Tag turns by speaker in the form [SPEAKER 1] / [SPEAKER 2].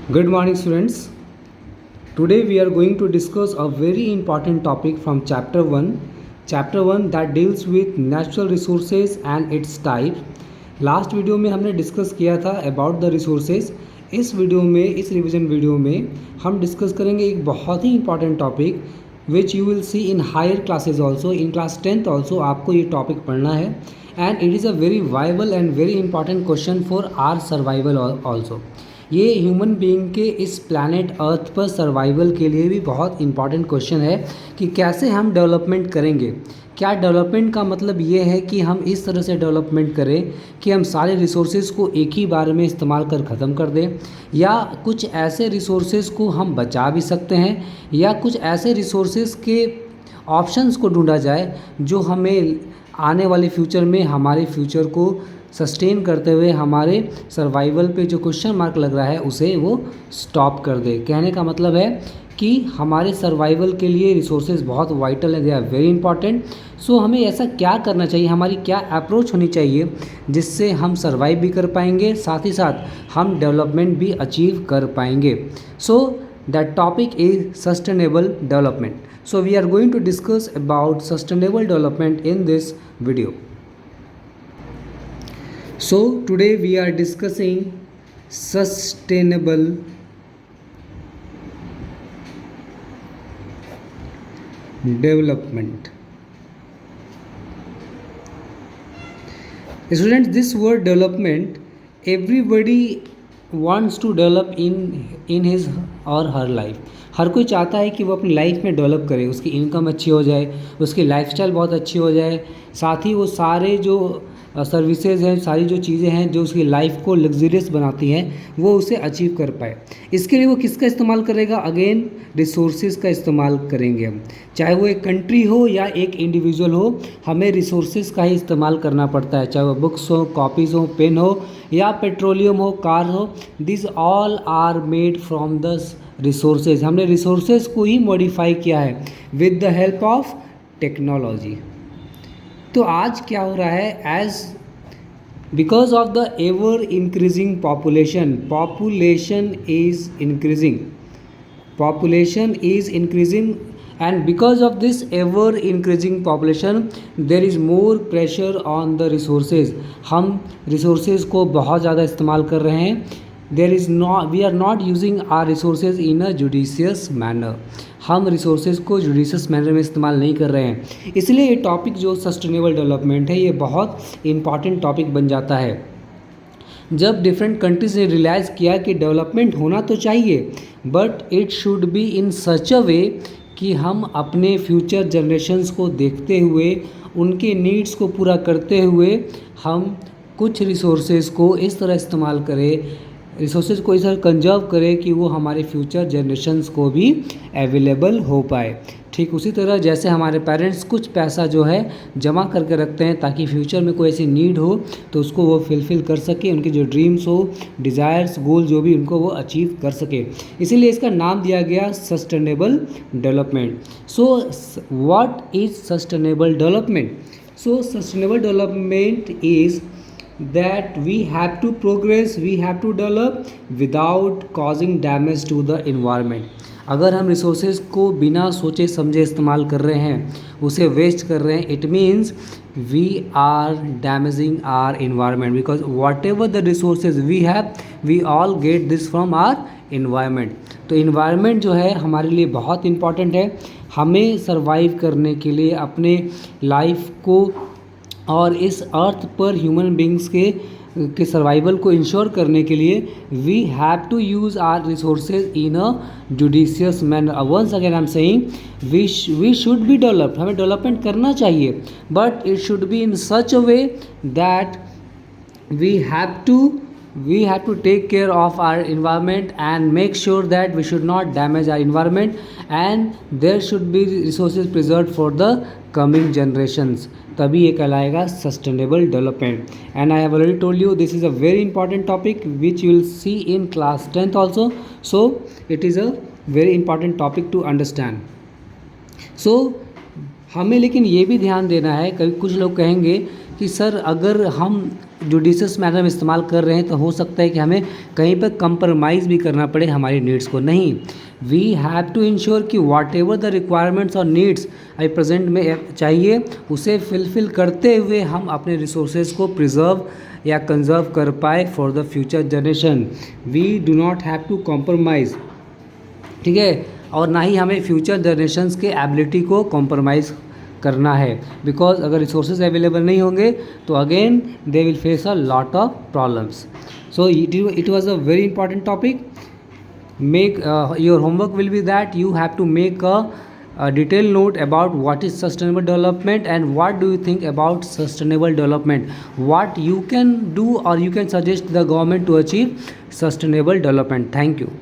[SPEAKER 1] Good morning, students. Today we are going to discuss a very important topic from chapter 1. Chapter 1 that deals with natural resources and its type. Last video में हमने discuss किया था about the resources. इस video में, इस revision video में हम discuss करेंगे एक बहुत ही important topic which you will see in higher classes also, in class 10th also आपको ये टॉपिक पढ़ना है and it is a very viable and very important question for our survival also. ये ह्यूमन बीइंग के इस planet earth पर survival के लिए भी बहुत इंपॉर्टेंट क्वेश्चन है कि कैसे हम डेवलपमेंट करेंगे। क्या डेवलपमेंट का मतलब ये है कि हम इस तरह से डेवलपमेंट करें कि हम सारे रिसोर्सेज को एक ही बार में इस्तेमाल कर ख़त्म कर दें, या कुछ ऐसे रिसोर्सेज को हम बचा भी सकते हैं, या कुछ ऐसे रिसोर्सेज के ऑप्शंस को ढूंढा जाए जो हमें आने वाले फ्यूचर में हमारे फ्यूचर को सस्टेन करते हुए हमारे सर्वाइवल पे जो क्वेश्चन मार्क लग रहा है उसे वो स्टॉप कर दे। कहने का मतलब है कि हमारे सर्वाइवल के लिए रिसोर्सेज बहुत वाइटल है, दे आर वेरी इंपॉर्टेंट। सो हमें ऐसा क्या करना चाहिए, हमारी क्या अप्रोच होनी चाहिए जिससे हम सर्वाइव भी कर पाएंगे, साथ ही साथ हम डेवलपमेंट भी अचीव कर पाएंगे। So that topic is sustainable development. So we are going to discuss about sustainable development in this video. So today we are discussing sustainable development. Students, this word development, everybody wants to develop in his or her life. हर कोई चाहता है कि वो अपनी life में develop करे, उसकी income अच्छी हो जाए, उसकी लाइफस्टाइल बहुत अच्छी हो जाए, साथ ही वो सारे जो सर्विसेज हैं, सारी जो चीज़ें हैं जो उसकी लाइफ को लग्जरियस बनाती हैं वो उसे अचीव कर पाए। इसके लिए वो किसका इस्तेमाल करेगा? अगेन रिसोर्सेज का इस्तेमाल करेंगे हम। चाहे वो एक कंट्री हो या एक इंडिविजुअल हो, हमें रिसोर्सेज का ही इस्तेमाल करना पड़ता है, चाहे वो बुक्स हो, कॉपीज़ हो, पेन हो, या पेट्रोलियम हो, कार हो। This all are made from the resources. हमने रिसोर्सेज को ही मॉडिफाई किया है with the help of technology. तो आज क्या हो रहा है, as because of the ever increasing population is increasing and because of this ever increasing population there is more pressure on the resources। हम resources को बहुत ज़्यादा इस्तेमाल कर रहे हैं। we are not using our resources in a judicious manner। हम resources को जुडिशियस मैनर में इस्तेमाल नहीं कर रहे हैं। इसलिए ये टॉपिक जो सस्टेनेबल डेवलपमेंट है ये बहुत इंपॉर्टेंट टॉपिक बन जाता है। जब डिफरेंट कंट्रीज़ ने रियलाइज़ किया कि डेवलपमेंट होना तो चाहिए but it should be in such a way कि हम अपने फ्यूचर जनरेशन्स को देखते हुए, उनके नीड्स को पूरा करते हुए हम कुछ रिसोर्सेज को इस तरह इस्तेमाल करें, रिसोर्सेज को इस तरह कंजर्व करें कि वो हमारे फ्यूचर जनरेशन्स को भी अवेलेबल हो पाए। ठीक उसी तरह जैसे हमारे पेरेंट्स कुछ पैसा जो है जमा करके रखते हैं ताकि फ्यूचर में कोई ऐसी नीड हो तो उसको वो फुलफ़िल कर सके, उनके जो ड्रीम्स हो, डिज़ायर्स, गोल जो भी उनको वो अचीव कर सके। इसीलिए इसका नाम दिया गया sustainable development. So what is sustainable development? So sustainable development is that we have to progress, we have to develop without causing damage to the environment। अगर हम रिसोर्सेज को बिना सोचे समझे इस्तेमाल कर रहे हैं, उसे वेस्ट कर रहे हैं, it means we are damaging our environment, because whatever the resources we have we all get this from our environment. तो इन्वायरमेंट जो है हमारे लिए बहुत इंपॉर्टेंट है। हमें सर्वाइव करने के लिए, अपने लाइफ को और इस अर्थ पर ह्यूमन बींग्स के सर्वाइवल को इंश्योर करने के लिए we have to use our resources in a judicious manner. Once again I am saying we should be developed, हमें डेवलपमेंट करना चाहिए but it should be in such a way that we have to take care of our environment and make sure that we should not damage our environment, and there should be resources preserved for the coming generations। तभी ये कहलाएगा sustainable development. And I have already told you this is a very important topic which you will see in class 10th also. So it is a very important topic to understand. So हमें लेकिन ये भी ध्यान देना है, कभी कुछ लोग कहेंगे कि सर अगर हम जुडिशियस मैनर में इस्तेमाल कर रहे हैं तो हो सकता है कि हमें कहीं पर कंप्रोमाइज़ भी करना पड़े हमारी नीड्स को। नहीं, वी हैव टू इंश्योर कि वॉट एवर द रिक्वायरमेंट्स और नीड्स अभी प्रेजेंट में चाहिए उसे फिलफिल करते हुए हम अपने रिसोर्सेज को प्रिजर्व या कंजर्व कर पाए for the future generation. We do not have to compromise, ठीक है, और ना ही हमें फ्यूचर जनरेशन्स के एबिलिटी को कॉम्प्रोमाइज़ करना है, बिकॉज अगर रिसोर्सेज अवेलेबल नहीं होंगे तो again they will face a lot of problems. So it was a very important topic. Make your homework will be that you have to make a detailed note about what is sustainable development and what do you think about sustainable development, what you can do or you can suggest the government to achieve sustainable development. Thank you.